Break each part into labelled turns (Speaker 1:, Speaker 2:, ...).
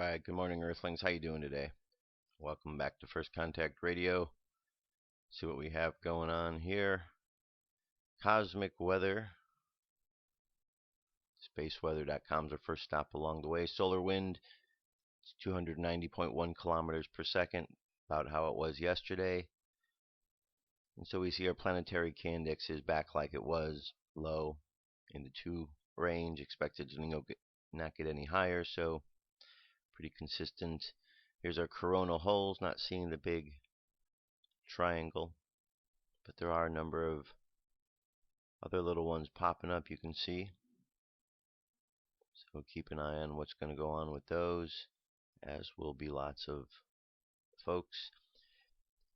Speaker 1: right. Good morning, Earthlings. How you doing today? Welcome back to First Contact Radio. See what we have going on here. Cosmic weather. Spaceweather.com is our first stop along the way. Solar wind, it's 290.1 kilometers per second, about how it was yesterday. And so we see our planetary K index is back like it was, low in the 2 range, expected to not get any higher, so pretty consistent. Here's our coronal holes, not seeing the big triangle, but there are a number of other little ones popping up, you can see. So keep an eye on what's going to go on with those, as will be lots of folks.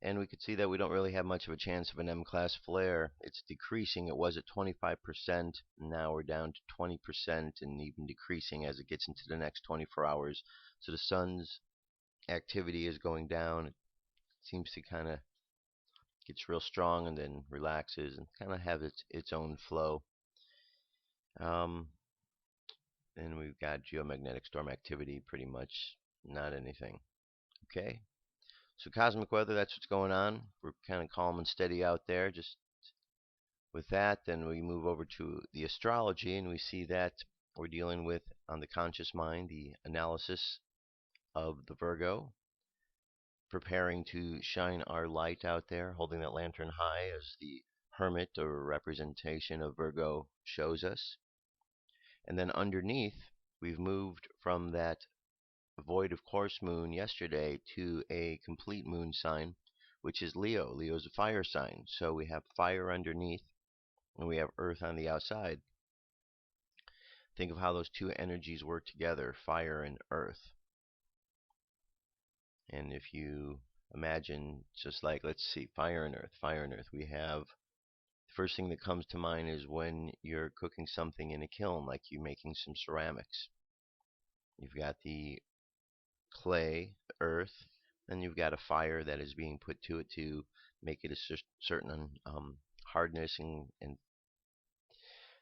Speaker 1: And we can see that we don't really have much of a chance of an M-class flare. It's decreasing. It was at 25%. Now we're down to 20% and even decreasing as it gets into the next 24 hours. So the sun's activity is going down. It seems to kind of gets real strong and then relaxes and kind of have its own flow. And we've got geomagnetic storm activity, pretty much not anything. Okay, so cosmic weather, that's what's going on. We're kind of calm and steady out there. Just with that, then we move over to the astrology, and we see that we're dealing with, on the conscious mind, the analysis of the Virgo, preparing to shine our light out there, holding that lantern high as the hermit or representation of Virgo shows us. And then underneath, we've moved from that void of course moon yesterday to a complete moon sign, which is Leo. Leo is a fire sign. So we have fire underneath and we have earth on the outside. Think of how those two energies work together, fire and earth. And if you imagine, just like, let's see, fire and earth, we have, the first thing that comes to mind is when you're cooking something in a kiln, like you making some ceramics. You've got the clay, the earth, then you've got a fire that is being put to it to make it a certain hardness and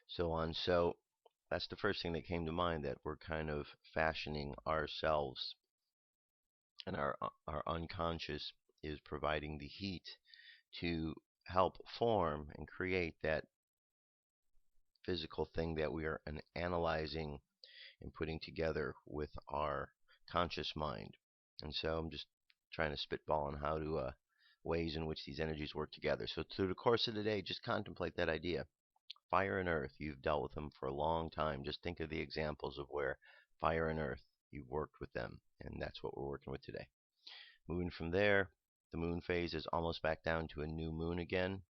Speaker 1: so on. So that's the first thing that came to mind, that we're kind of fashioning ourselves, and our unconscious is providing the heat to help form and create that physical thing that we are analyzing and putting together with our conscious mind. And so I'm just trying to spitball on how to ways in which these energies work together. So through the course of the day, just contemplate that idea. Fire and earth, you've dealt with them for a long time. Just think of the examples of where fire and earth, you've worked with them, and that's what we're working with today. Moving from there, the moon phase is almost back down to a new moon again,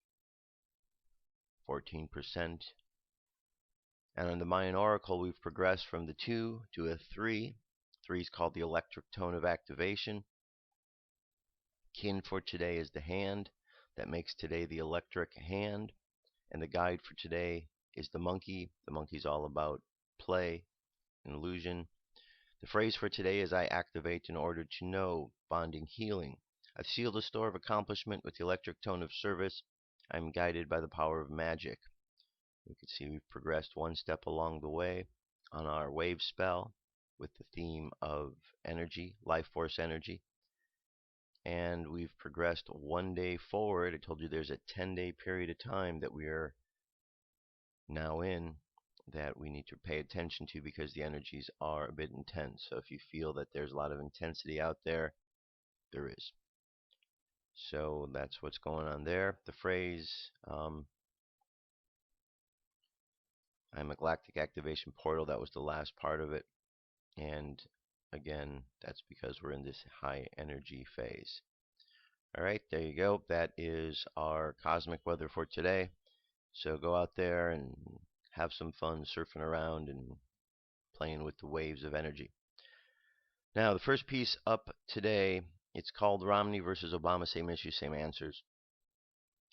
Speaker 1: 14%. And on the Mayan Oracle, we've progressed from the 2 to a 3. 3 is called the electric tone of activation. Kin for today is the hand. That makes today the electric hand. And the guide for today is the monkey. The monkey's all about play and illusion. The phrase for today is I activate in order to know, bonding, healing. I've sealed a store of accomplishment with the electric tone of service. I'm guided by the power of magic. You can see we've progressed one step along the way on our wave spell with the theme of energy, life force energy. And we've progressed one day forward. I told you there's a 10-day period of time that we are now in that we need to pay attention to, because the energies are a bit intense. So if you feel that there's a lot of intensity out there, there is. So that's what's going on there. The phrase, I'm a galactic activation portal, that was the last part of it. And again, that's because we're in this high energy phase. All right, there you go. That is our cosmic weather for today. So go out there and have some fun surfing around and playing with the waves of energy. Now, the first piece up today, it's called Romney versus Obama, same issues, same answers.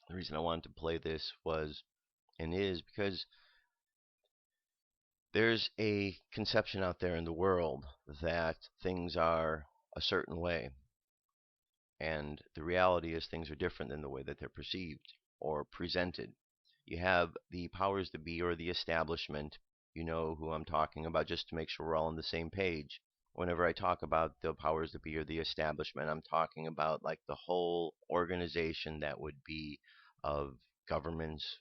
Speaker 1: The reason I wanted to play this was, and is, because there's a conception out there in the world that things are a certain way. And the reality is things are different than the way that they're perceived or presented. You have the powers that be, or the establishment, you know who I'm talking about, just to make sure we're all on the same page. whenever I talk about the powers that be or the establishment, I'm talking about like the whole organization that would be of governments,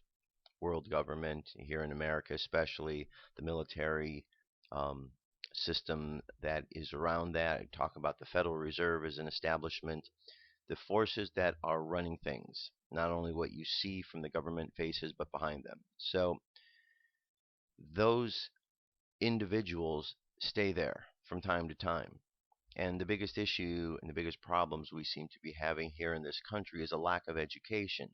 Speaker 1: world government, here in America especially, the military um, system that is around that. I talk about the Federal Reserve as an establishment, the forces that are running things, not only what you see from the government faces, but behind them. So those individuals stay there from time to time. And the biggest issue and the biggest problems we seem to be having here in this country is a lack of education.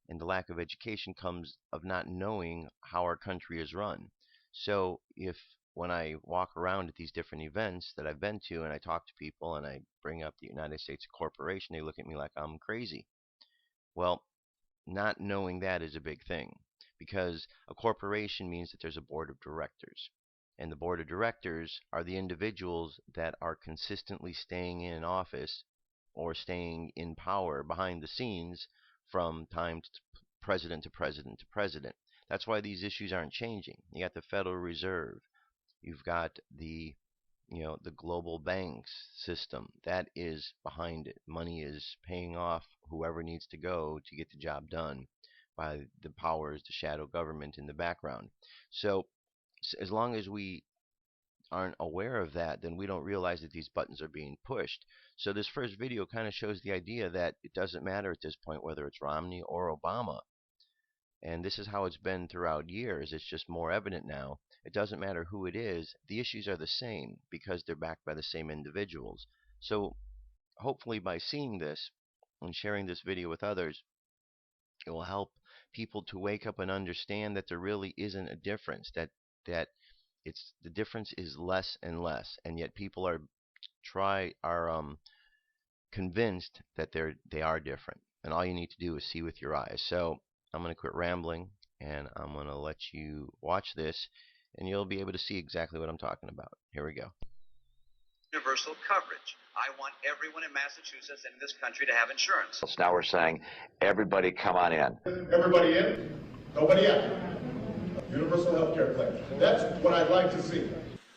Speaker 1: And the lack of education comes of not knowing how our country is run. So if when I walk around at these different events that I've been to and I talk to people and I bring up the United States Corporation, they look at me like I'm crazy. Well, not knowing that is a big thing, because a corporation means that there's a board of directors. And the board of directors are the individuals that are consistently staying in office or staying in power behind the scenes from time to president to president to president. That's why these issues aren't changing. You got the Federal Reserve. You've got the the global banks system that is behind it. Money is paying off whoever needs to go to get the job done by the powers, the shadow government in the background. So as long as we aren't aware of that, then we don't realize that these buttons are being pushed. So this first video kind of shows the idea that it doesn't matter at this point whether it's Romney or Obama. And this is how it's been throughout years. It's just more evident now. It doesn't matter who it is. The issues are the same because they're backed by the same individuals. So hopefully by seeing this and sharing this video with others, it will help people to wake up and understand that there really isn't a difference, that it's the difference is less and less, and yet people are convinced that they are different, and all you need to do is see with your eyes. So I'm going to quit rambling and I'm going to let you watch this and you'll be able to see exactly what I'm talking about. Here we go.
Speaker 2: Universal coverage. I want everyone in Massachusetts and in this country to have insurance.
Speaker 3: Now we're saying, everybody come on in.
Speaker 4: Everybody in, nobody out. Universal health care claim. That's what I'd like to see.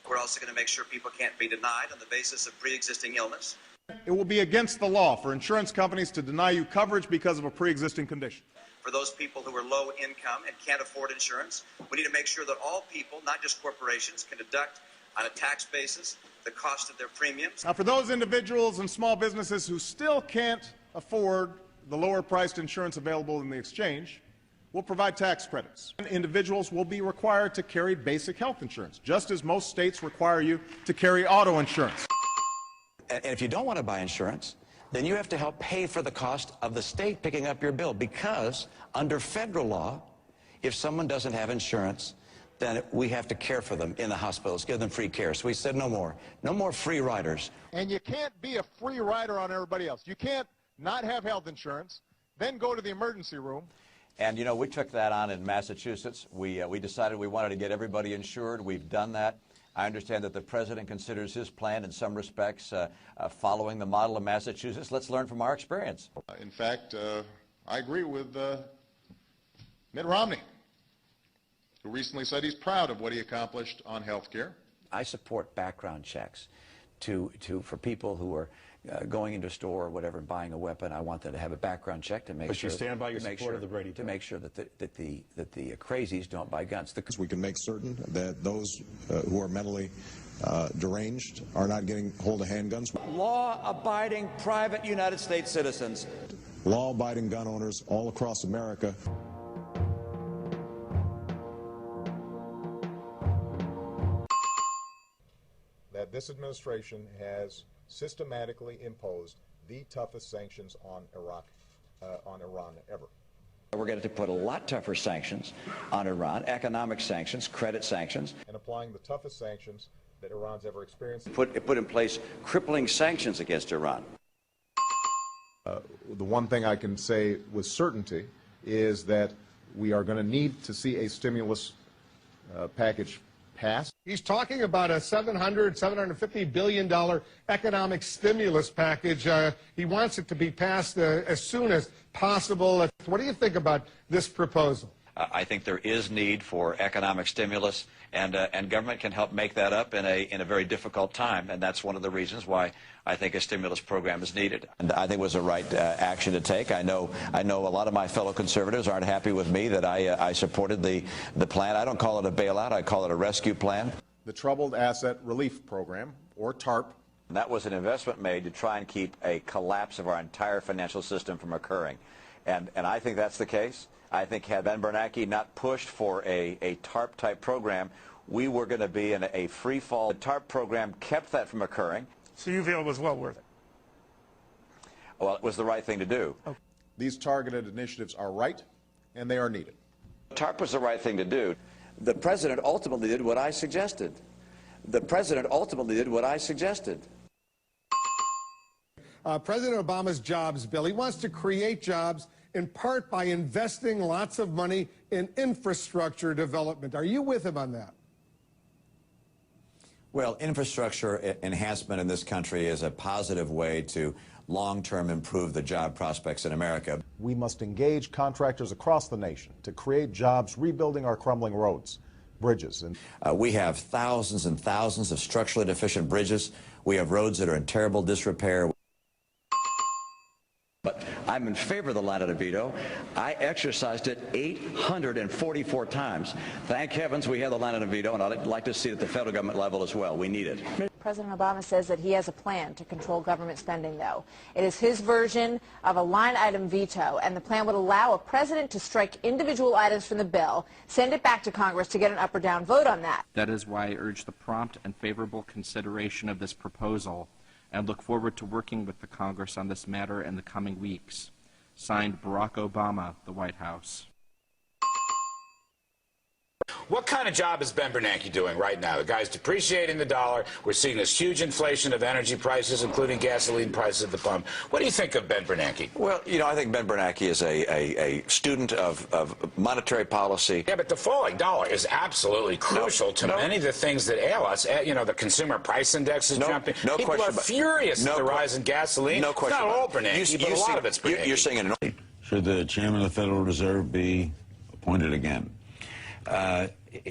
Speaker 2: We're also going to make sure people can't be denied on the basis of pre-existing illness.
Speaker 4: It will be against the law for insurance companies to deny you coverage because of a pre-existing condition.
Speaker 2: For those people who are low income and can't afford insurance, we need to make sure that all people, not just corporations, can deduct on a tax basis the cost of their premiums.
Speaker 4: Now, for those individuals and small businesses who still can't afford the lower priced insurance available in the exchange, we'll provide tax credits. Individuals will be required to carry basic health insurance, just as most states require you to carry auto insurance.
Speaker 3: And if you don't want to buy insurance, then you have to help pay for the cost of the state picking up your bill, because under federal law, if someone doesn't have insurance, then we have to care for them in the hospitals, give them free care. So we said no more free riders.
Speaker 4: And you can't be a free rider on everybody else. You can't not have health insurance, then go to the emergency room.
Speaker 5: And, you know, we took that on in Massachusetts. We decided we wanted to get everybody insured. We've done that. I understand that the president considers his plan in some respects following the model of Massachusetts. Let's learn from our experience.
Speaker 4: In fact, I agree with Mitt Romney, who recently said he's proud of what he accomplished on health care.
Speaker 3: I support background checks for people who are going into a store or whatever and buying a weapon. I want them to have a background check to make
Speaker 6: but
Speaker 3: sure.
Speaker 6: But you stand by your support of the Brady
Speaker 3: to make sure that the crazies don't buy guns.
Speaker 7: Because we can make certain that those who are mentally deranged are not getting hold of handguns.
Speaker 3: Law-abiding private United States citizens.
Speaker 7: Law-abiding gun owners all across America.
Speaker 8: That this administration has systematically imposed the toughest sanctions on Iran ever.
Speaker 3: We're going to put a lot tougher sanctions on Iran, economic sanctions, credit sanctions.
Speaker 8: And applying the toughest sanctions that Iran's ever experienced.
Speaker 3: Put in place crippling sanctions against Iran.
Speaker 8: The one thing I can say with certainty is that we are going to need to see a stimulus package passed.
Speaker 4: He's talking about a $750 billion economic stimulus package. He wants it to be passed as soon as possible. What do you think about this proposal?
Speaker 5: I think there is need for economic stimulus, and government can help make that up in a very difficult time, and that's one of the reasons why I think a stimulus program is needed. And I think it was the right action to take. I know a lot of my fellow conservatives aren't happy with me that I supported the plan. I don't call it a bailout. I call it a rescue plan.
Speaker 8: The Troubled Asset Relief Program, or TARP.
Speaker 5: And that was an investment made to try and keep a collapse of our entire financial system from occurring. And I think that's the case. I think had Ben Bernanke not pushed for a TARP-type program, we were going to be in a free fall. The TARP program kept that from occurring.
Speaker 6: So you feel it was well worth it?
Speaker 5: Well, it was the right thing to do.
Speaker 6: Okay.
Speaker 8: These targeted initiatives are right, and they are needed.
Speaker 5: TARP was the right thing to do.
Speaker 3: The president ultimately did what I suggested. The president ultimately did what I suggested.
Speaker 9: President Obama's jobs bill, he wants to create jobs in part by investing lots of money in infrastructure development. Are you with him on that?
Speaker 3: Well, infrastructure enhancement in this country is a positive way to long-term improve the job prospects in America.
Speaker 8: We must engage contractors across the nation to create jobs rebuilding our crumbling roads, bridges. And
Speaker 3: we have thousands and thousands of structurally deficient bridges. We have roads that are in terrible disrepair. But I'm in favor of the line of veto. I exercised it 844 times. Thank heavens we have the line of veto, and I'd like to see it at the federal government level as well. We need it.
Speaker 10: President Obama says that he has a plan to control government spending, though. It is his version of a line-item veto, and the plan would allow a president to strike individual items from the bill, send it back to Congress to get an up or down vote on that.
Speaker 11: That is why I urge the prompt and favorable consideration of this proposal, and look forward to working with the Congress on this matter in the coming weeks. Signed, Barack Obama, the White House.
Speaker 12: What kind of job is Ben Bernanke doing right now? The guy's depreciating the dollar. We're seeing this huge inflation of energy prices, including gasoline prices at the pump. What do you think of Ben Bernanke?
Speaker 3: Well, you know, I think Ben Bernanke is a student of monetary policy.
Speaker 12: Yeah, but the falling dollar is absolutely crucial to many of the things that ail us. You know, the consumer price index is jumping. People are furious at the rise in gaseline.
Speaker 3: No question.
Speaker 12: It's not all Bernanke, but a lot of it's Bernanke.
Speaker 3: You're saying it.
Speaker 13: Should the chairman of the Federal Reserve be appointed again?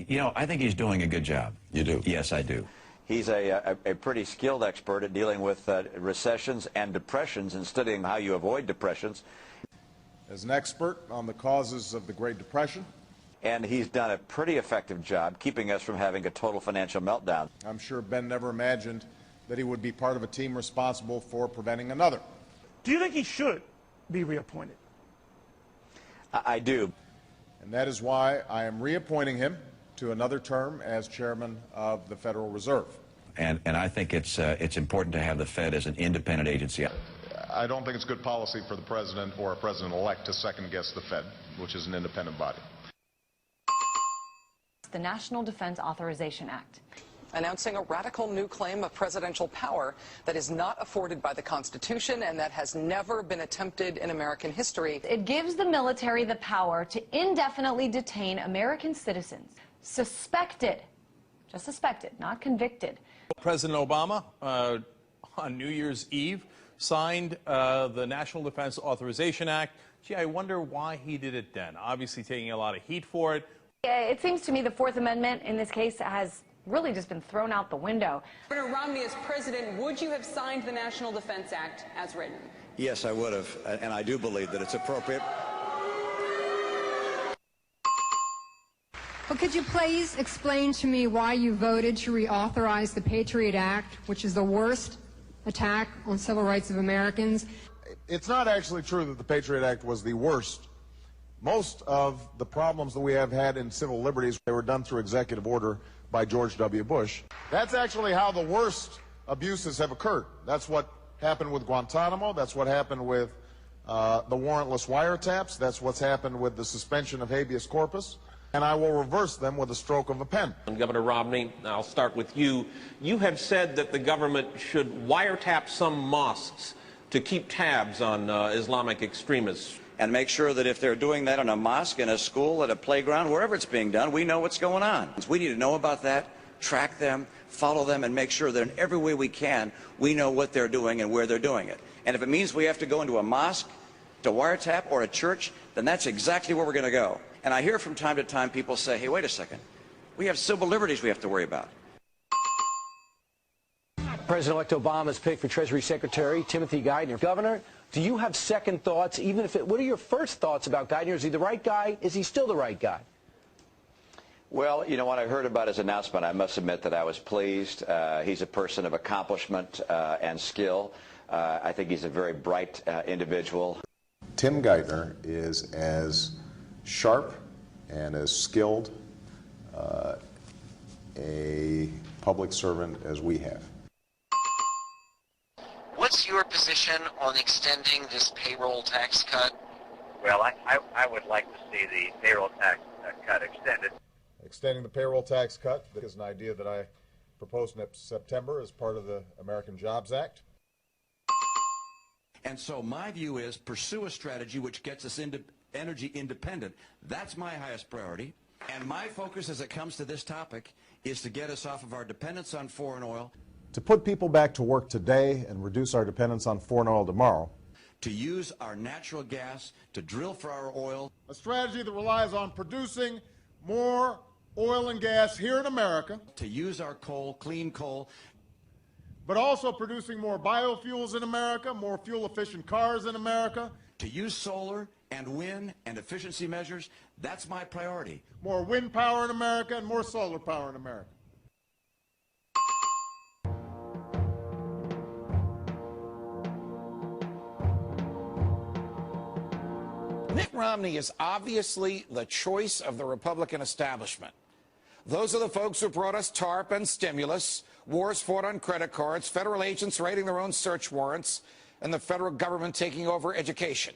Speaker 3: You know, I think he's doing a good job.
Speaker 13: You do?
Speaker 3: Yes, I do.
Speaker 5: He's a pretty skilled expert at dealing with recessions and depressions and studying how you avoid depressions.
Speaker 8: As an expert on the causes of the Great Depression.
Speaker 5: And he's done a pretty effective job keeping us from having a total financial meltdown.
Speaker 8: I'm sure Ben never imagined that he would be part of a team responsible for preventing another.
Speaker 6: Do you think he should be reappointed?
Speaker 5: I do.
Speaker 8: And that is why I am reappointing him to another term as chairman of the Federal Reserve.
Speaker 3: And I think it's important to have the Fed as an independent agency.
Speaker 8: I don't think it's good policy for the president or a president-elect to second-guess the Fed, which is an independent body.
Speaker 14: The National Defense Authorization Act.
Speaker 15: Announcing a radical new claim of presidential power that is not afforded by the Constitution and that has never been attempted in American history.
Speaker 14: It gives the military the power to indefinitely detain American citizens, suspected, just suspected, not convicted.
Speaker 16: President Obama, on New Year's Eve, signed the National Defense Authorization Act. Gee, I wonder why he did it then. Obviously taking a lot of heat for it.
Speaker 14: It seems to me the Fourth Amendment in this case has really just been thrown out the window.
Speaker 17: Governor Romney, as president, would you have signed the National Defense Act as written?
Speaker 3: Yes, I would have, and I do believe that it's appropriate.
Speaker 18: Well, could you please explain to me why you voted to reauthorize the Patriot Act, which is the worst attack on civil rights of Americans?
Speaker 8: It's not actually true that the Patriot Act was the worst. Most of the problems that we have had in civil liberties, they were done through executive order by George W. Bush. That's actually how the worst abuses have occurred. That's what happened with Guantanamo. That's what happened with the warrantless wiretaps. That's what's happened with the suspension of habeas corpus. And I will reverse them with a stroke of a pen.
Speaker 19: Governor Romney, I'll start with you. You have said that the government should wiretap some mosques to keep tabs on Islamic extremists.
Speaker 3: And make sure that if they're doing that in a mosque, in a school, at a playground, wherever it's being done, we know what's going on. We need to know about that, track them, follow them, and make sure that in every way we can, we know what they're doing and where they're doing it. And if it means we have to go into a mosque to wiretap or a church, then that's exactly where we're going to go. And I hear from time to time people say, hey, wait a second, we have civil liberties we have to worry about.
Speaker 20: President-elect Obama's pick for Treasury Secretary Timothy Geithner. Governor, do you have second thoughts, even if what are your first thoughts about Geithner? Is he the right guy? Is he still the right guy?
Speaker 5: Well, you know, when I heard about his announcement, I must admit that I was pleased. He's a person of accomplishment and skill. I think he's a very bright individual.
Speaker 7: Tim Geithner is as sharp and as skilled a public servant as we have.
Speaker 21: What's your position on extending this payroll tax cut?
Speaker 22: Well, I would like to see the payroll tax cut extended.
Speaker 8: Extending the payroll tax cut is an idea that I proposed in September as part of the American Jobs Act.
Speaker 3: And so my view is pursue a strategy which gets us energy independent. That's my highest priority. And my focus as it comes to this topic is to get us off of our dependence on foreign oil.
Speaker 8: To put people back to work today and reduce our dependence on foreign oil tomorrow.
Speaker 3: To use our natural gas to drill for our oil.
Speaker 8: A strategy that relies on producing more oil and gas here in America.
Speaker 3: To use our coal, clean coal.
Speaker 8: But also producing more biofuels in America, more fuel-efficient cars in America.
Speaker 3: To use solar and wind and efficiency measures, that's my priority.
Speaker 8: More wind power in America and more solar power in America.
Speaker 23: Mitt Romney is obviously the choice of the Republican establishment. Those are the folks who brought us TARP and stimulus, wars fought on credit cards, federal agents writing their own search warrants, and the federal government taking over education.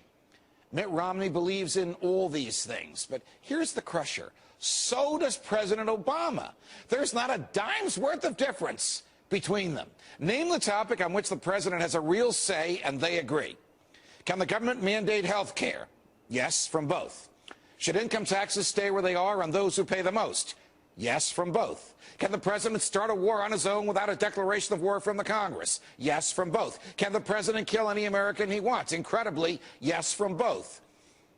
Speaker 23: Mitt Romney believes in all these things, but here's the crusher. So does President Obama. There's not a dime's worth of difference between them. Name the topic on which the president has a real say, and they agree. Can the government mandate health care? Yes, from both. Should income taxes stay where they are on those who pay the most? Yes, from both. Can the president start a war on his own without a declaration of war from the Congress? Yes, from both. Can the president kill any American he wants? Incredibly, yes, from both.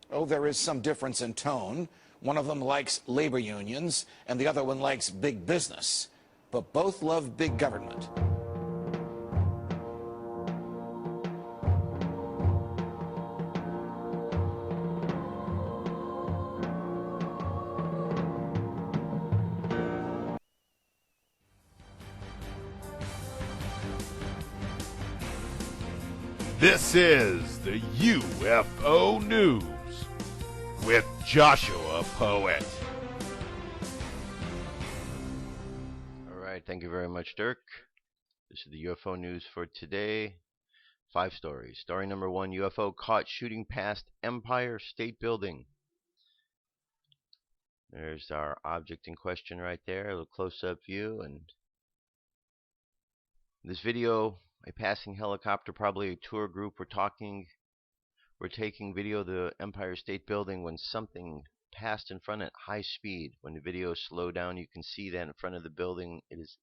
Speaker 23: Oh, there is some difference in tone. One of them likes labor unions, and the other one likes big business. But both love big government.
Speaker 24: This is the UFO News with Joshua Poet.
Speaker 1: All right, thank you very much, Dirk. This is the UFO News for today. 5 stories. Story number 1, UFO caught shooting past Empire State Building. There's our object in question right there, a little close-up view. And this video, a passing helicopter, probably a tour group, were taking video of the Empire State Building when something passed in front at high speed. When the video slowed down, you can see that in front of the building, it is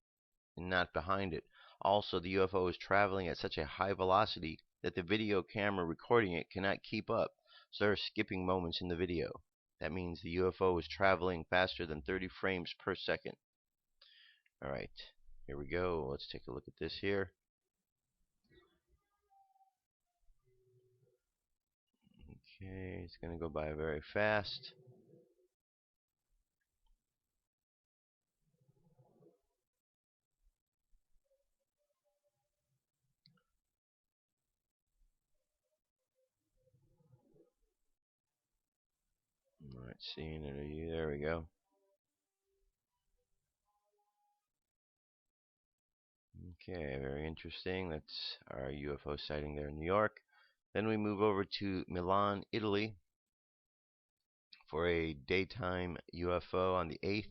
Speaker 1: not behind it. Also, the UFO is traveling at such a high velocity that the video camera recording it cannot keep up, so they're skipping moments in the video. That means the UFO is traveling faster than 30 frames per second. Alright, here we go. Let's take a look at this here. Okay, it's going to go by very fast. Alright, seeing it. There we go. Okay, very interesting. That's our UFO sighting there in New York. Then we move over to Milan, Italy for a daytime UFO on the 8th.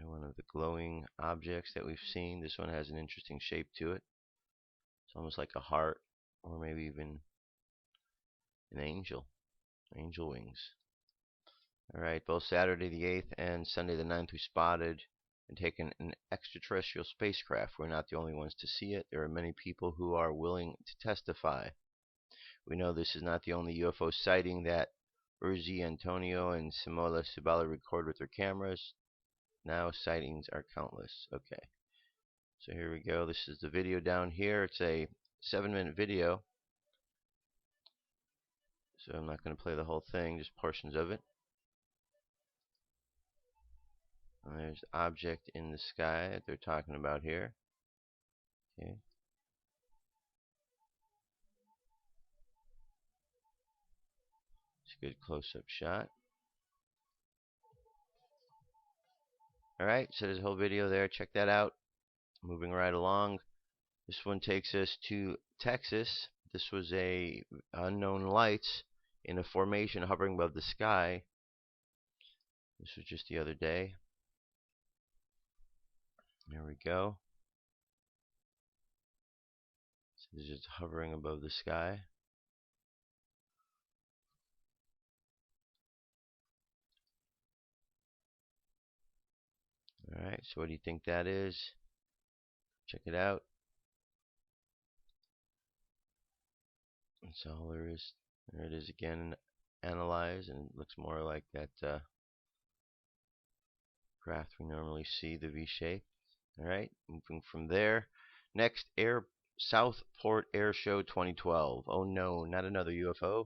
Speaker 1: One of the glowing objects that we've seen. This one has an interesting shape to it. It's almost like a heart, or maybe even an angel. Angel wings. Alright, both Saturday the 8th and Sunday the 9th we spotted and taken an extraterrestrial spacecraft. We're not the only ones to see it. There are many people who are willing to testify. We know this is not the only UFO sighting that Urzi, Antonio, and Simola Sibala record with their cameras. Now sightings are countless. Okay. So here we go. This is the video down here. It's a 7-minute video. So I'm not going to play the whole thing, just portions of it. And there's object in the sky that they're talking about here. Okay. It's a good close-up shot. Alright, so there's a whole video there. Check that out. Moving right along. This one takes us to Texas. This was a unknown lights in a formation hovering above the sky. This was just the other day. There we go. So this is just hovering above the sky. Alright, so what do you think that is? Check it out. That's all there is. There it is again. Analyze, and it looks more like that craft we normally see, the V shape. Alright, moving from there. Next, Southport Air Show 2012. Oh no, not another UFO.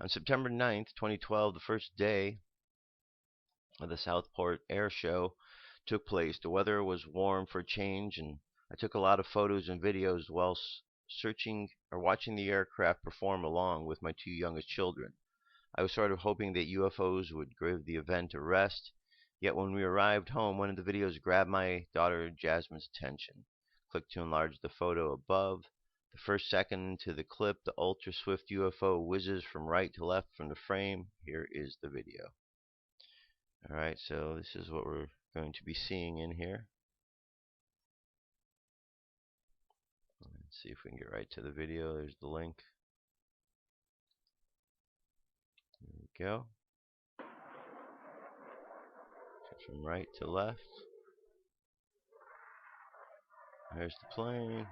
Speaker 1: On September 9th, 2012, the first day of the Southport Air Show took place. The weather was warm for a change, and I took a lot of photos and videos while searching or watching the aircraft perform along with my 2 youngest children. I was sort of hoping that UFOs would give the event a rest, yet when we arrived home, one of the videos grabbed my daughter Jasmine's attention. Click to enlarge the photo above. The first second into the clip, the ultra-swift UFO whizzes from right to left from the frame. Here is the video. Alright, so this is what we're going to be seeing in here. Let's see if we can get right to the video. There's the link. There we go. So from right to left. There's the plane.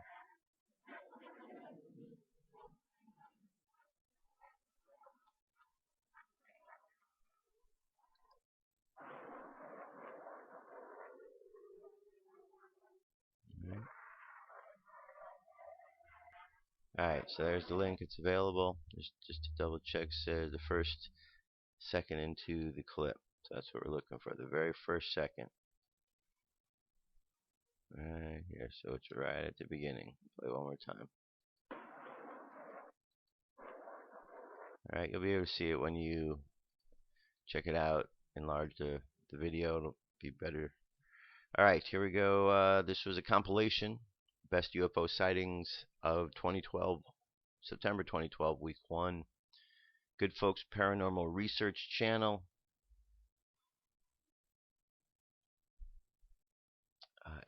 Speaker 1: Alright, so there's the link. It's available. Just to double check, says the first second into the clip. So that's what we're looking for, the very first second. Right here, so it's right at the beginning. Play one more time. Alright, you'll be able to see it when you check it out, enlarge the video, it'll be better. Alright, here we go. This was a compilation. Best UFO sightings of 2012, September 2012, week 1. Good Folks Paranormal Research Channel.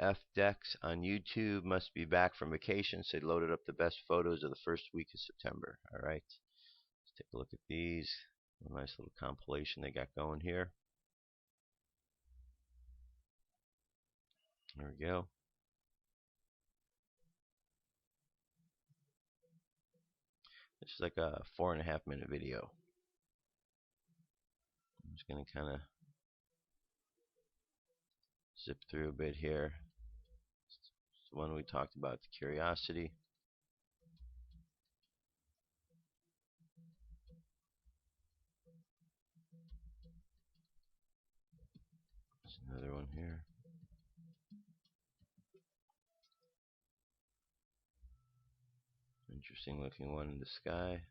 Speaker 1: FDex on YouTube. Must be back from vacation, so they loaded up the best photos of the first week of September. Alright, let's take a look at these. A nice little compilation they got going here. There we go. This is like a 4.5-minute video. I'm just going to kind of zip through a bit here. It's the one we talked about, the Curiosity. There's another one here. Interesting looking one in the sky.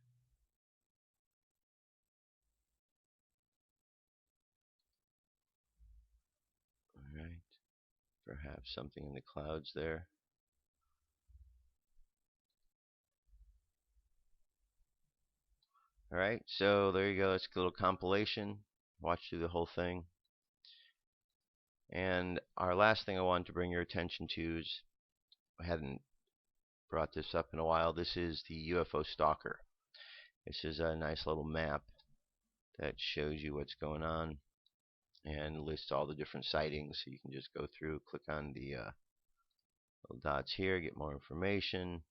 Speaker 1: Alright. Perhaps something in the clouds there. Alright, so there you go. It's a little compilation. Watch through the whole thing. And our last thing I wanted to bring your attention to is, I hadn't brought this up in a while. This is the UFO Stalker. This is a nice little map that shows you what's going on and lists all the different sightings. So you can just go through, click on the little dots here, get more information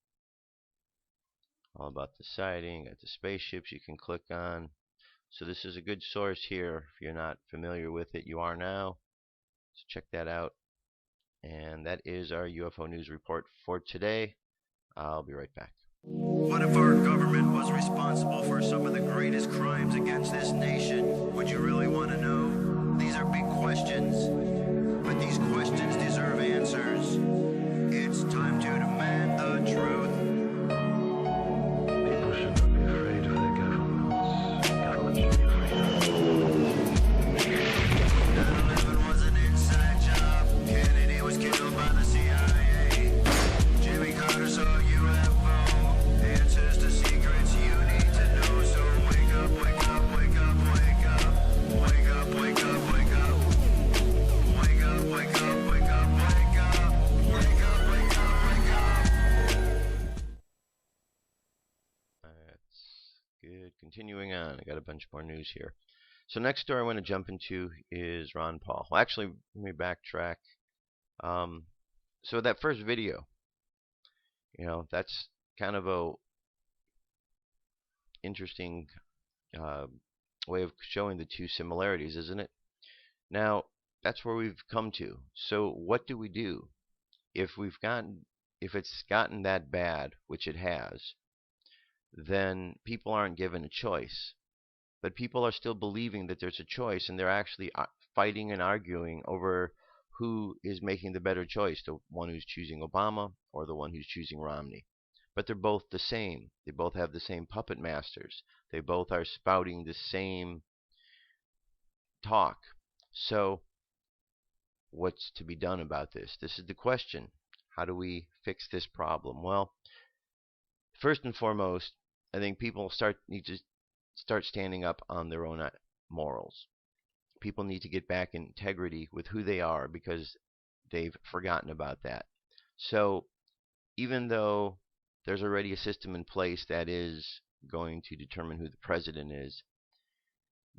Speaker 1: all about the sighting. Got the spaceships you can click on. So this is a good source here. If you're not familiar with it, you are now. So check that out. And that is our UFO News Report for today. I'll be right back.
Speaker 2: What if our government was responsible for some of the greatest crimes against this nation? Would you really want to know? These are big questions, but these questions deserve answers. It's time to demand the truth. People shouldn't be afraid of their governments. Government should be afraid of them. 9/11 was an inside job. Kennedy was killed by the CIA. Jimmy Carter saw UFO. Answers to secrets you need to know. So wake up, wake up, wake up, wake up. Wake up, wake up, wake up. Wake up, wake up, wake up, wake up. Wake up, wake up, wake up.
Speaker 1: That's good. Continuing on, I got a bunch more news here. So next story I want to jump into is Ron Paul. Well, actually, let me backtrack. So that first video, that's kind of a interesting way of showing the two similarities, isn't it? Now, that's where we've come to. So what do we do if it's gotten that bad, which it has? Then people aren't given a choice. But people are still believing that there's a choice, and they're actually fighting and arguing over who is making the better choice, the one who's choosing Obama or the one who's choosing Romney. But they're both the same. They both have the same puppet masters. They both are spouting the same talk. So what's to be done about this? This is the question. How do we fix this problem? Well, first and foremost, I think people need to start standing up on their own morals. People need to get back in integrity with who they are because they've forgotten about that. So even though there's already a system in place that is going to determine who the president is,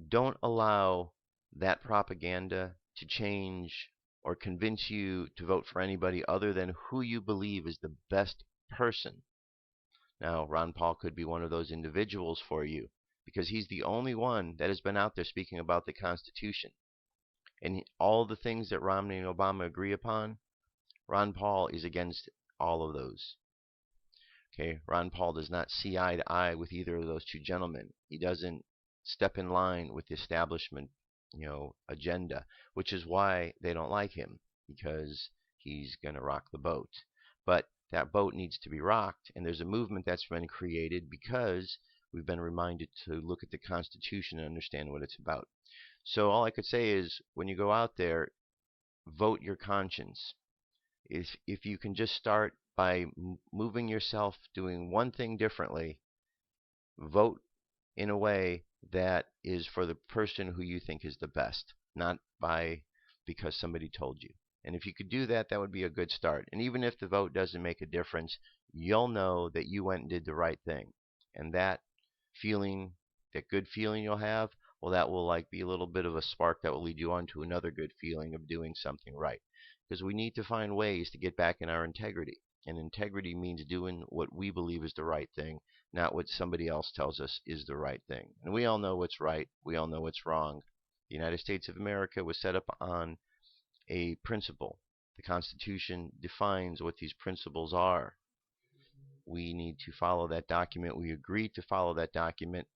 Speaker 1: don't allow that propaganda to change or convince you to vote for anybody other than who you believe is the best person. Now, Ron Paul could be one of those individuals for you, because he's the only one that has been out there speaking about the Constitution. And all the things that Romney and Obama agree upon, Ron Paul is against all of those. Okay, Ron Paul does not see eye to eye with either of those two gentlemen. He doesn't step in line with the establishment, agenda, which is why they don't like him, because he's going to rock the boat. But that boat needs to be rocked, and there's a movement that's been created because we've been reminded to look at the Constitution and understand what it's about. So all I could say is, when you go out there, vote your conscience. If you can just start by moving yourself, doing one thing differently, vote in a way that is for the person who you think is the best, not because somebody told you. And if you could do that, that would be a good start. And even if the vote doesn't make a difference, you'll know that you went and did the right thing. And that feeling, that good feeling you'll have, well, that will be a little bit of a spark that will lead you on to another good feeling of doing something right. Because we need to find ways to get back in our integrity. And integrity means doing what we believe is the right thing, not what somebody else tells us is the right thing. And we all know what's right. We all know what's wrong. The United States of America was set up on a principle. The Constitution defines what these principles are. We need to follow that document. We agreed to follow that document.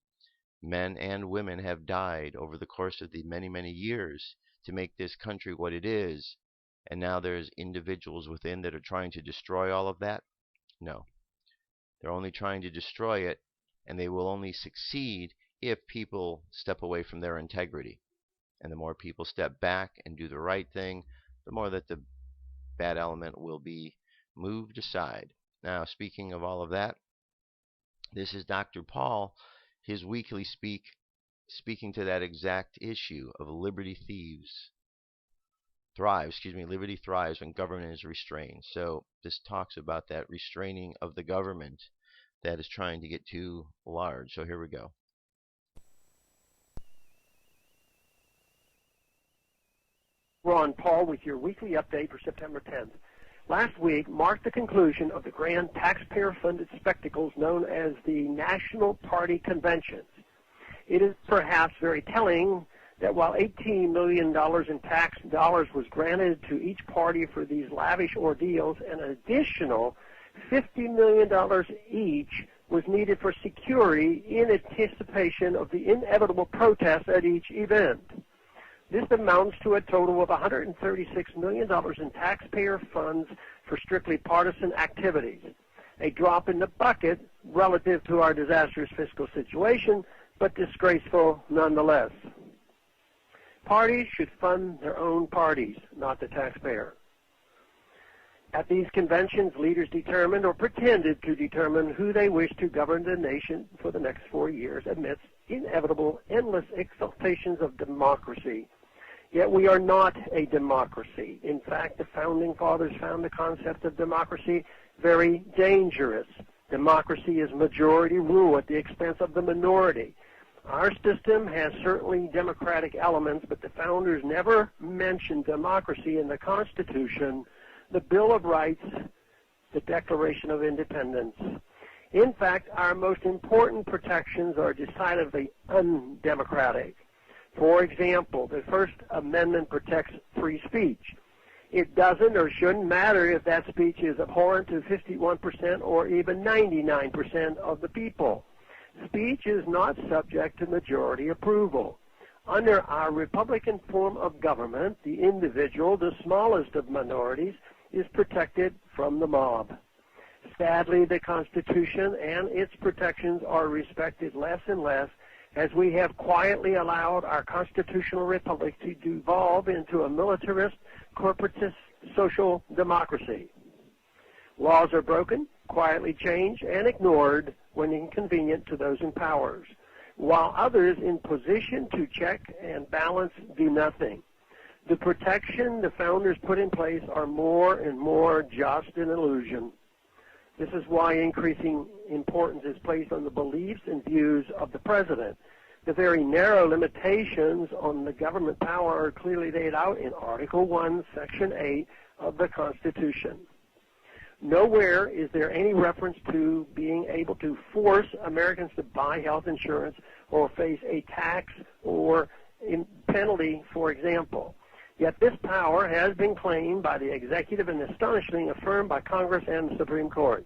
Speaker 1: Men and women have died over the course of the many, many years to make this country what it is. And now there's individuals within that are trying to destroy all of that? No. They're only trying to destroy it, and they will only succeed if people step away from their integrity. And the more people step back and do the right thing, the more that the bad element will be moved aside. Now, speaking of all of that, this is Dr. Paul, his weekly speaking to that exact issue of liberty thrives when government is restrained. So this talks about that restraining of the government that is trying to get too large. So here we go.
Speaker 4: Ron Paul with your weekly update for September 10th. Last week marked the conclusion of the grand taxpayer-funded spectacles known as the National Party Conventions. It is perhaps very telling that while $18 million in tax dollars was granted to each party for these lavish ordeals, an additional $50 million each was needed for security in anticipation of the inevitable protests at each event. This amounts to a total of $136 million in taxpayer funds for strictly partisan activities, a drop in the bucket relative to our disastrous fiscal situation, but disgraceful nonetheless. Parties should fund their own parties, not the taxpayer. At these conventions, leaders determined or pretended to determine who they wished to govern the nation for the next 4 years amidst inevitable, endless exaltations of democracy. Yet we are not a democracy. In fact, the Founding Fathers found the concept of democracy very dangerous. Democracy is majority rule at the expense of the minority. Our system has certainly democratic elements, but the founders never mentioned democracy in the Constitution, the Bill of Rights, the Declaration of Independence. In fact, our most important protections are decidedly undemocratic. For example, the First Amendment protects free speech. It doesn't or shouldn't matter if that speech is abhorrent to 51% or even 99% of the people. Speech is not subject to majority approval. Under our Republican form of government, the individual, the smallest of minorities, is protected from the mob. Sadly, the Constitution and its protections are respected less and less as we have quietly allowed our constitutional republic to devolve into a militarist, corporatist social democracy. Laws are broken, quietly changed, and ignored when inconvenient to those in power, while others in position to check and balance do nothing. The protection the founders put in place are more and more just an illusion. This is why increasing importance is placed on the beliefs and views of the president. The very narrow limitations on the government power are clearly laid out in Article 1, Section 8 of the Constitution. Nowhere is there any reference to being able to force Americans to buy health insurance or face a tax or penalty, for example. Yet this power has been claimed by the executive and astonishingly affirmed by Congress and the Supreme Court.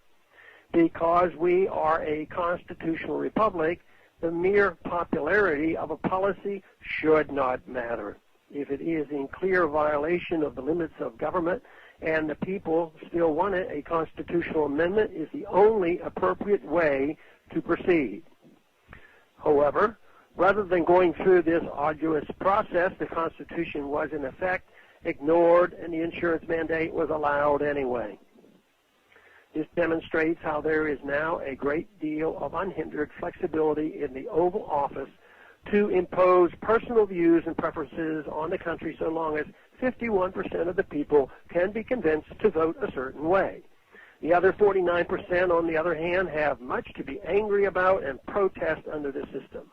Speaker 4: Because we are a constitutional republic, the mere popularity of a policy should not matter. If it is in clear violation of the limits of government and the people still want it, a constitutional amendment is the only appropriate way to proceed. However, rather than going through this arduous process, the Constitution was in effect ignored and the insurance mandate was allowed anyway. This demonstrates how there is now a great deal of unhindered flexibility in the Oval Office to impose personal views and preferences on the country so long as 51% of the people can be convinced to vote a certain way. The other 49%, on the other hand, have much to be angry about and protest under the system.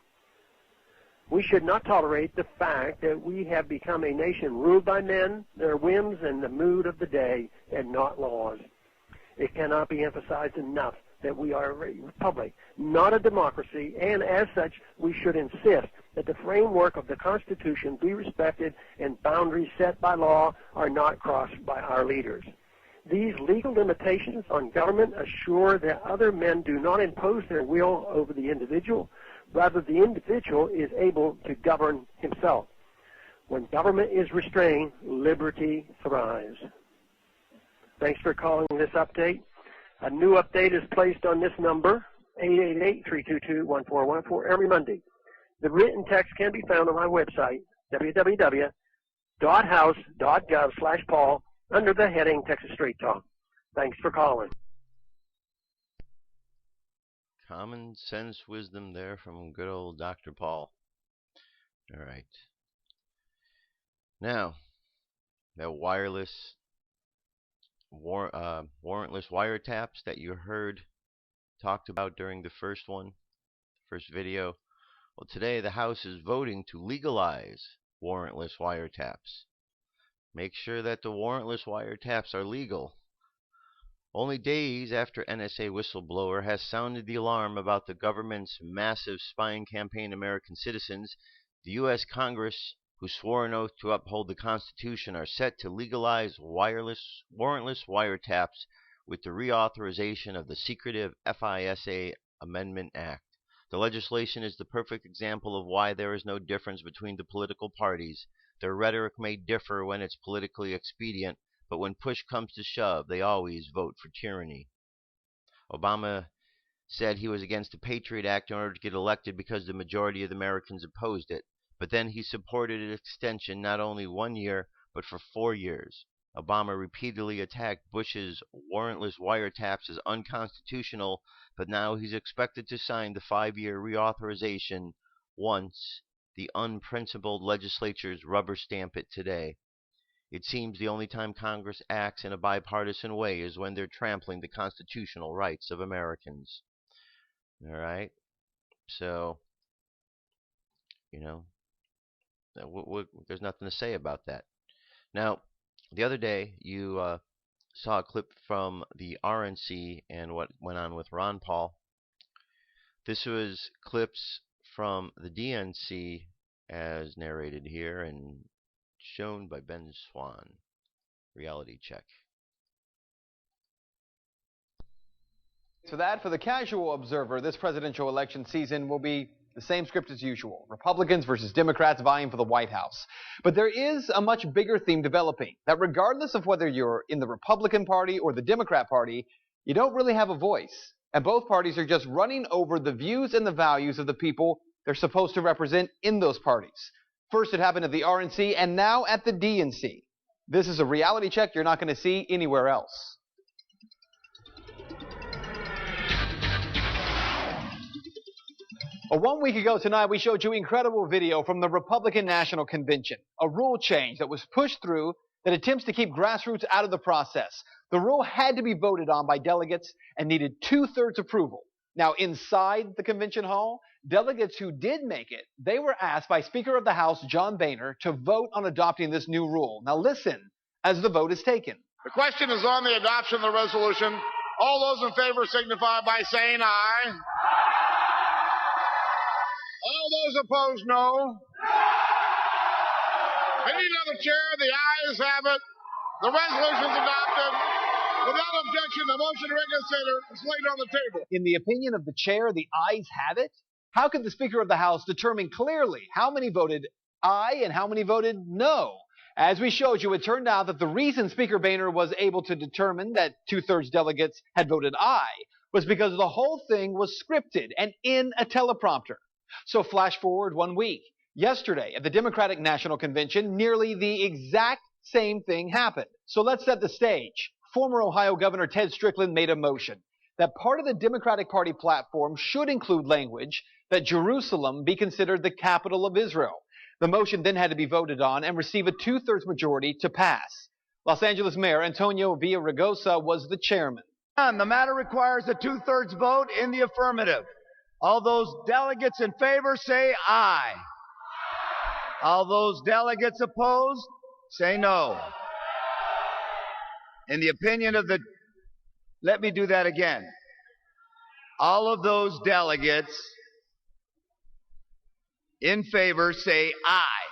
Speaker 4: We should not tolerate the fact that we have become a nation ruled by men, their whims, and the mood of the day, and not laws. It cannot be emphasized enough that we are a republic, not a democracy, and as such, we should insist that the framework of the Constitution be respected and boundaries set by law are not crossed by our leaders. These legal limitations on government assure that other men do not impose their will over the individual. Rather, the individual is able to govern himself. When government is restrained, liberty thrives. Thanks for calling this update. A new update is placed on this number, 888-322-1414, every Monday. The written text can be found on my website, www.house.gov/Paul, under the heading Texas Straight Talk. Thanks for calling.
Speaker 1: Common sense wisdom there from good old Dr. Paul. All right. Now, that wireless warrantless wiretaps that you heard talked about during the first video. Well, today the House is voting to legalize warrantless wiretaps. Make sure that the warrantless wiretaps are legal. Only days after NSA whistleblower has sounded the alarm about the government's massive spying campaign on American citizens, the U.S. Congress, who swore an oath to uphold the Constitution, are set to legalize warrantless wiretaps with the reauthorization of the secretive FISA Amendment Act. The legislation is the perfect example of why there is no difference between the political parties. Their rhetoric may differ when it's politically expedient, but when push comes to shove, they always vote for tyranny. Obama said he was against the Patriot Act in order to get elected because the majority of the Americans opposed it, but then he supported its extension not only 1 year, but for 4 years. Obama repeatedly attacked Bush's warrantless wiretaps as unconstitutional, but now he's expected to sign the 5-year reauthorization once the unprincipled legislatures rubber stamp it today. It seems the only time Congress acts in a bipartisan way is when they're trampling the constitutional rights of Americans. All right? So, there's nothing to say about that. Now, the other day, you saw a clip from the RNC and what went on with Ron Paul. This was clips from the DNC as narrated here and shown by Ben Swan. Reality check.
Speaker 9: So that, for the casual observer, this presidential election season will be the same script as usual. Republicans versus Democrats vying for the White House. But there is a much bigger theme developing, that regardless of whether you're in the Republican Party or the Democrat Party, you don't really have a voice. And both parties are just running over the views and the values of the people they're supposed to represent in those parties. First it happened at the RNC, and now at the DNC. This is a reality check you're not going to see anywhere else. Well, 1 week ago tonight, we showed you incredible video from the Republican National Convention, a rule change that was pushed through that attempts to keep grassroots out of the process. The rule had to be voted on by delegates and needed 2/3 approval. Now, inside the convention hall, delegates who did make it, they were asked by Speaker of the House John Boehner to vote on adopting this new rule. Now listen as the vote is taken.
Speaker 8: The question is on the adoption of the resolution. All those in favor signify by saying aye. All those opposed, no. I need another chair. The ayes have it. The resolution is adopted. Without objection, the motion to reconsider is laid on the table.
Speaker 9: In the opinion of the chair, the ayes have it? How could the Speaker of the House determine clearly how many voted aye and how many voted no? As we showed you, it turned out that the reason Speaker Boehner was able to determine that 2/3 delegates had voted aye was because the whole thing was scripted and in a teleprompter. So flash forward 1 week. Yesterday, at the Democratic National Convention, nearly the exact same thing happened. So let's set the stage. Former Ohio Governor Ted Strickland made a motion that part of the Democratic Party platform should include language that Jerusalem be considered the capital of Israel. The motion then had to be voted on and receive a 2/3 majority to pass. Los Angeles Mayor Antonio Villaraigosa was the chairman.
Speaker 10: The matter requires a 2/3 vote in the affirmative. All those delegates in favor say aye. All those delegates opposed say no. In the opinion of the... Let me do that again. All of those delegates in favor say aye.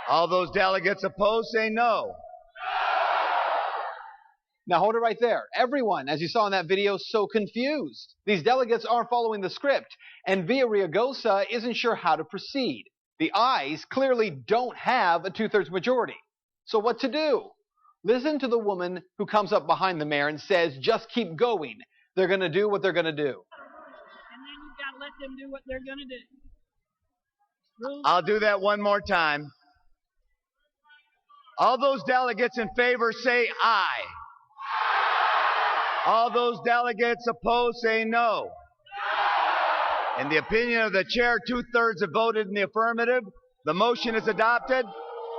Speaker 10: All those delegates opposed say no.
Speaker 9: Now hold it right there. Everyone, as you saw in that video, is so confused. These delegates aren't following the script, and Villaraigosa isn't sure how to proceed. The ayes clearly don't have a 2/3 majority. So what to do? Listen to the woman who comes up behind the mayor and says, just keep going. They're going to do what they're going to do.
Speaker 11: And then you've got to let them do what they're going to do.
Speaker 10: I'll do that one more time. All those delegates in favor say aye. All those delegates opposed say no. In the opinion of the chair, 2/3 have voted in the affirmative. The motion is adopted,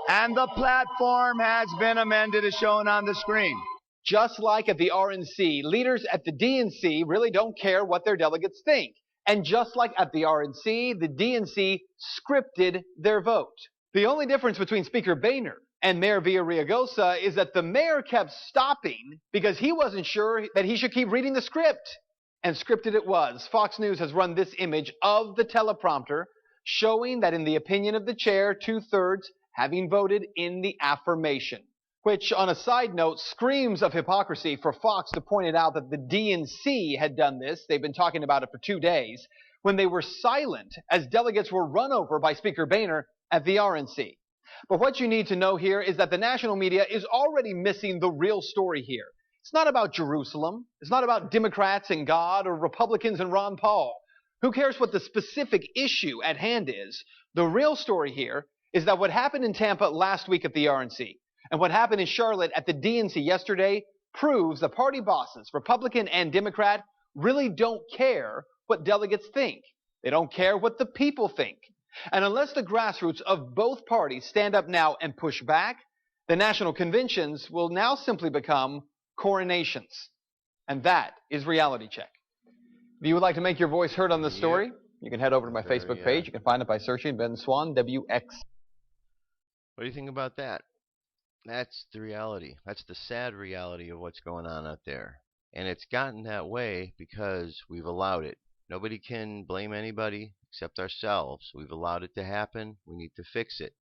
Speaker 10: and the platform has been amended as shown on the screen.
Speaker 9: Just like at the RNC, leaders at the DNC really don't care what their delegates think. And just like at the RNC, the DNC scripted their vote. The only difference between Speaker Boehner and Mayor Villaraigosa is that the mayor kept stopping because he wasn't sure that he should keep reading the script. And scripted it was. Fox News has run this image of the teleprompter showing that in the opinion of the chair, 2/3 having voted in the affirmation. Which, on a side note, screams of hypocrisy for Fox to point it out that the DNC had done this. They've been talking about it for 2 days, when they were silent as delegates were run over by Speaker Boehner at the RNC. But what you need to know here is that the national media is already missing the real story here. It's not about Jerusalem. It's not about Democrats and God or Republicans and Ron Paul. Who cares what the specific issue at hand is? The real story here is that what happened in Tampa last week at the RNC and what happened in Charlotte at the DNC yesterday proves the party bosses, Republican and Democrat, really don't care what delegates think. They don't care what the people think. And unless the grassroots of both parties stand up now and push back, the national conventions will now simply become coronations. And that is Reality Check. If you would like to make your voice heard on this story, you can head over to my Facebook page. You can find it by searching Ben Swan, WX.
Speaker 1: What do you think about that? That's the reality. That's the sad reality of what's going on out there. And it's gotten that way because we've allowed it. Nobody can blame anybody except ourselves. We've allowed it to happen. We need to fix it.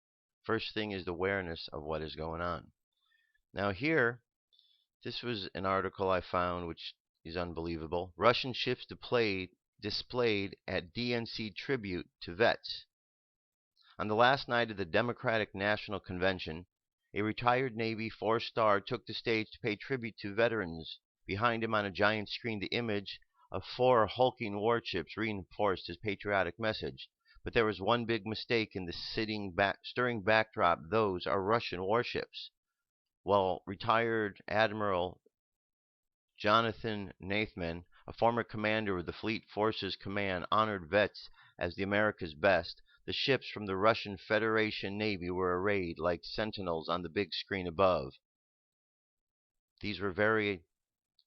Speaker 1: First thing is the awareness of what is going on. Now here, this was an article I found which is unbelievable. Russian ships displayed at DNC tribute to vets. On the last night of the Democratic National Convention, a retired Navy 4-star took the stage to pay tribute to veterans. Behind him on a giant screen, the image of 4 hulking warships reinforced his patriotic message. But there was one big mistake in the stirring backdrop. Those are Russian warships. Well, retired Admiral Jonathan Nathman, a former commander of the Fleet Forces Command, honored vets as the America's best. The ships from the Russian Federation Navy were arrayed like sentinels on the big screen above. These were very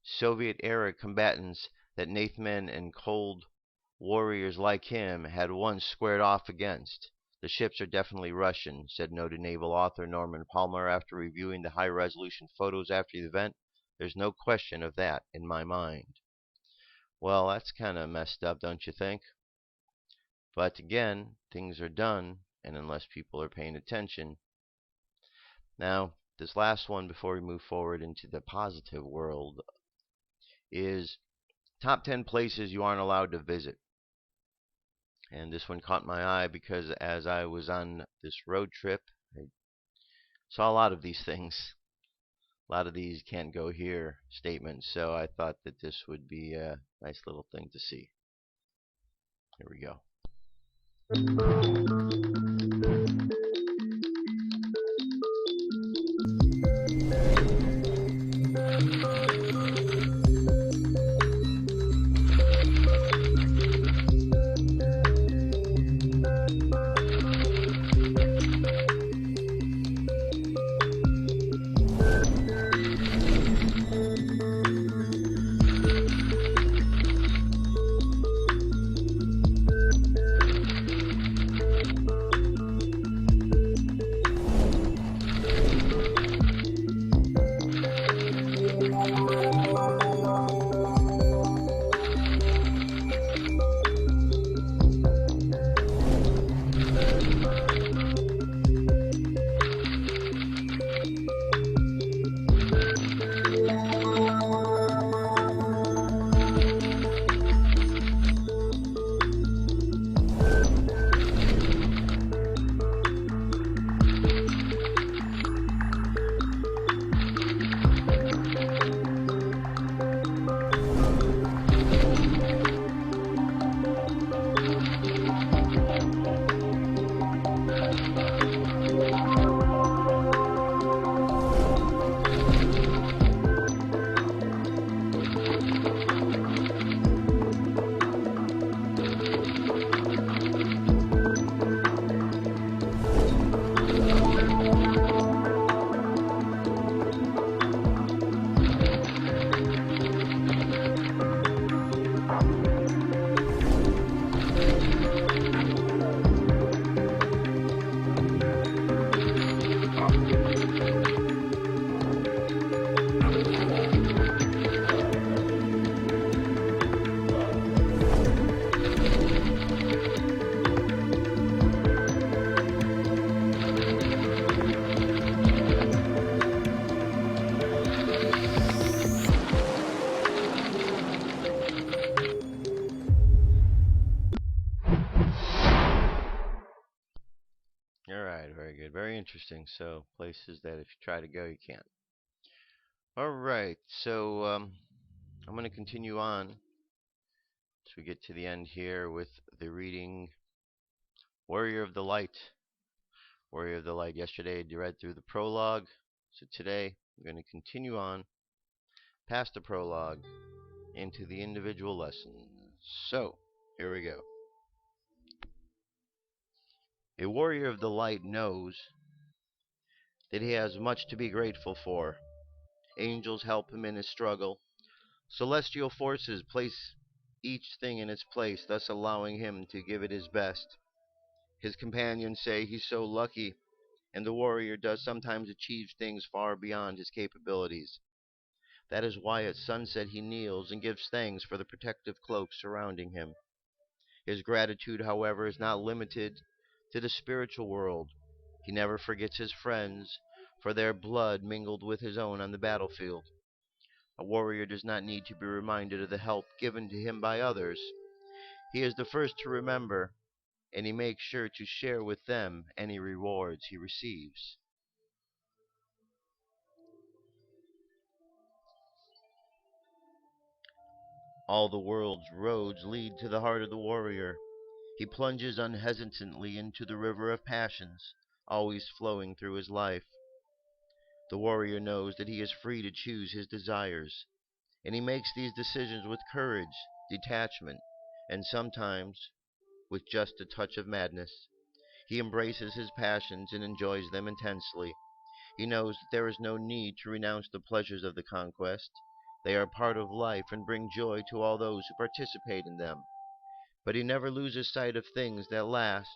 Speaker 1: Soviet-era combatants that Nathman and cold warriors like him had once squared off against. The ships are definitely Russian, said noted naval author Norman Palmer after reviewing the high-resolution photos after the event. There's no question of that in my mind. Well, that's kind of messed up, don't you think? But again, things are done, and unless people are paying attention. Now, this last one before we move forward into the positive world is top 10 places you aren't allowed to visit. And this one caught my eye because as I was on this road trip, I saw a lot of these things. A lot of these can't go here statements, so I thought that this would be a nice little thing to see. Here we go. right, very good. Very interesting. So, places that if you try to go, you can't. All right, so I'm going to continue on as we get to the end here with the reading Warrior of the Light. Warrior of the Light. Yesterday, I read through the prologue. So, today, we're going to continue on past the prologue into the individual lessons. So, here we go. A warrior of the light knows that he has much to be grateful for. Angels help him in his struggle. Celestial forces place each thing in its place, thus allowing him to give it his best. His companions say he's so lucky, and the warrior does sometimes achieve things far beyond his capabilities. That is why at sunset he kneels and gives thanks for the protective cloak surrounding him. His gratitude, however, is not limited to the spiritual world. He never forgets his friends, for their blood mingled with his own on the battlefield. A warrior does not need to be reminded of the help given to him by others. He is the first to remember, and he makes sure to share with them any rewards he receives. All the world's roads lead to the heart of the warrior. He plunges unhesitantly into the river of passions, always flowing through his life. The warrior knows that he is free to choose his desires, and he makes these decisions with courage, detachment, and sometimes with just a touch of madness. He embraces his passions and enjoys them intensely. He knows that there is no need to renounce the pleasures of the conquest. They are part of life and bring joy to all those who participate in them. But he never loses sight of things that last,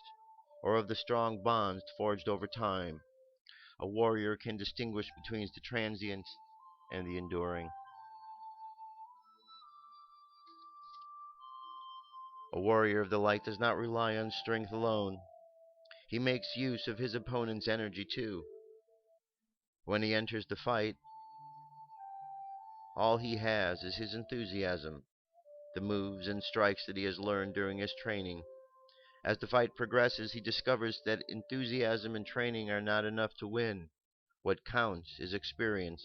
Speaker 1: or of the strong bonds forged over time. A warrior can distinguish between the transient and the enduring. A warrior of the light does not rely on strength alone. He makes use of his opponent's energy too. When he enters the fight, all he has is his enthusiasm, the moves and strikes that he has learned during his training. As the fight progresses, he discovers that enthusiasm and training are not enough to win. What counts is experience.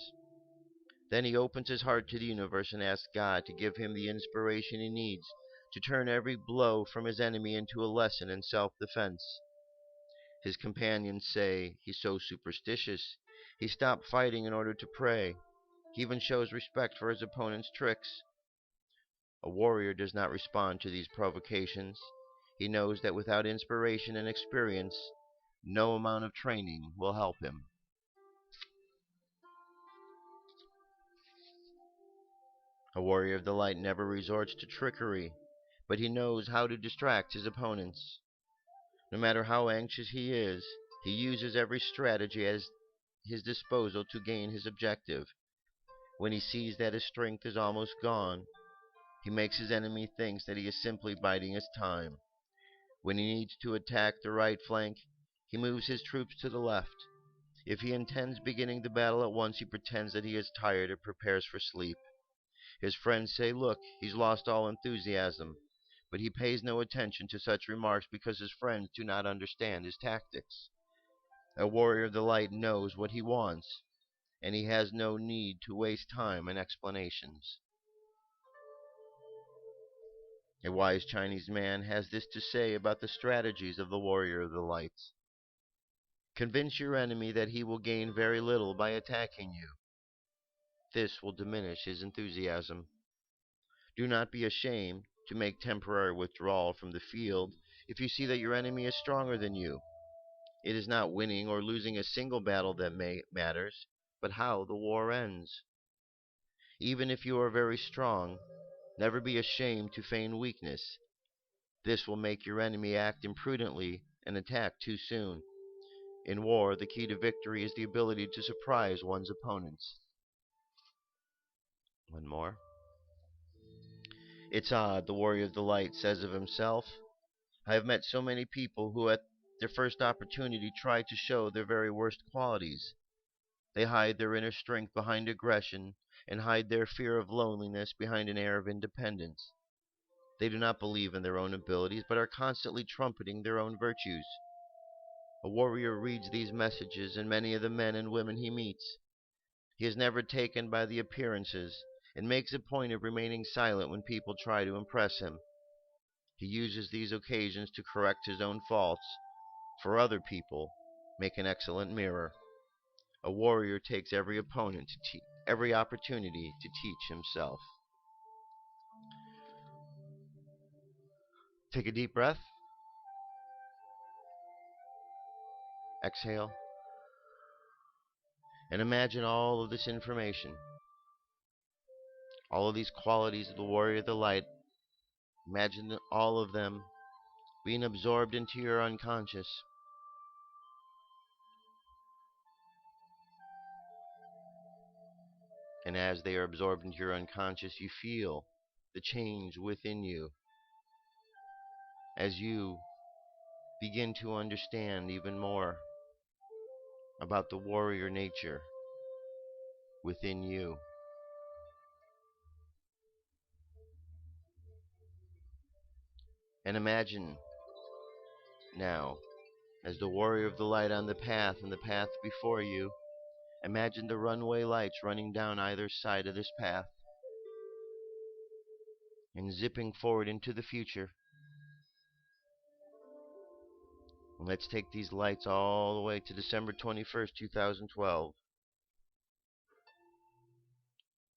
Speaker 1: Then he opens his heart to the universe and asks God to give him the inspiration he needs to turn every blow from his enemy into a lesson in self-defense. His companions say he's so superstitious, he stopped fighting in order to pray. He even shows respect for his opponent's tricks. A warrior does not respond to these provocations. He knows that without inspiration and experience, no amount of training will help him. A warrior of the light never resorts to trickery, but he knows how to distract his opponents. No matter how anxious he is, he uses every strategy at his disposal to gain his objective. When he sees that his strength is almost gone, he makes his enemy think that he is simply biding his time. When he needs to attack the right flank, he moves his troops to the left. If he intends beginning the battle at once, he pretends that he is tired and prepares for sleep. His friends say, "Look, he's lost all enthusiasm." But he pays no attention to such remarks because his friends do not understand his tactics. A warrior of the light knows what he wants, and he has no need to waste time in explanations. A wise Chinese man has this to say about the strategies of the warrior of the light. Convince your enemy that he will gain very little by attacking you. This will diminish his enthusiasm. Do not be ashamed to make temporary withdrawal from the field if you see that your enemy is stronger than you. It is not winning or losing a single battle that matters, but how the war ends. Even if you are very strong, never be ashamed to feign weakness. This will make your enemy act imprudently and attack too soon. In war, the key to victory is the ability to surprise one's opponents. One more. It's odd, the warrior of the light says of himself. I have met so many people who at their first opportunity try to show their very worst qualities. They hide their inner strength behind aggression and hide their fear of loneliness behind an air of independence. They do not believe in their own abilities, but are constantly trumpeting their own virtues. A warrior reads these messages in many of the men and women he meets. He is never taken by the appearances and makes a point of remaining silent when people try to impress him. He uses these occasions to correct his own faults, for other people make an excellent mirror. A warrior takes every every opportunity to teach himself. Take a deep breath. Exhale. And imagine all of this information, all of these qualities of the warrior of the light. Imagine all of them being absorbed into your unconscious. And as they are absorbed into your unconscious, you feel the change within you as you begin to understand even more about the warrior nature within you. And imagine now, as the warrior of the light on the path and the path before you, imagine the runway lights running down either side of this path and zipping forward into the future. And let's take these lights all the way to December 21st, 2012.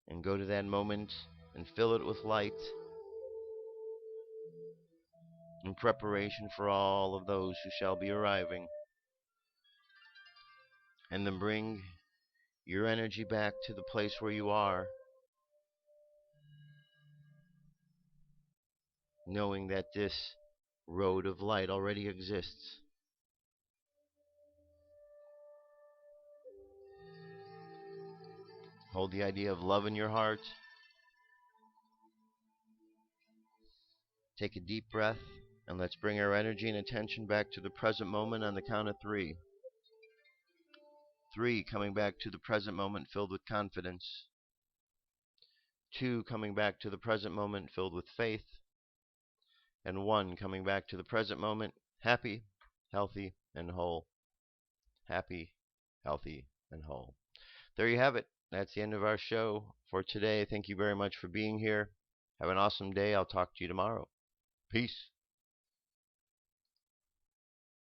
Speaker 1: And go to that moment and fill it with light in preparation for all of those who shall be arriving. And then bring your energy back to the place where you are, knowing that this road of light already exists. Hold the idea of love in your heart. Take a deep breath, and let's bring our energy and attention back to the present moment on the count of 3. 3, coming back to the present moment filled with confidence. 2, coming back to the present moment filled with faith. And 1, coming back to the present moment happy, healthy, and whole. Happy, healthy, and whole. There you have it. That's the end of our show for today. Thank you very much for being here. Have an awesome day. I'll talk to you tomorrow. Peace.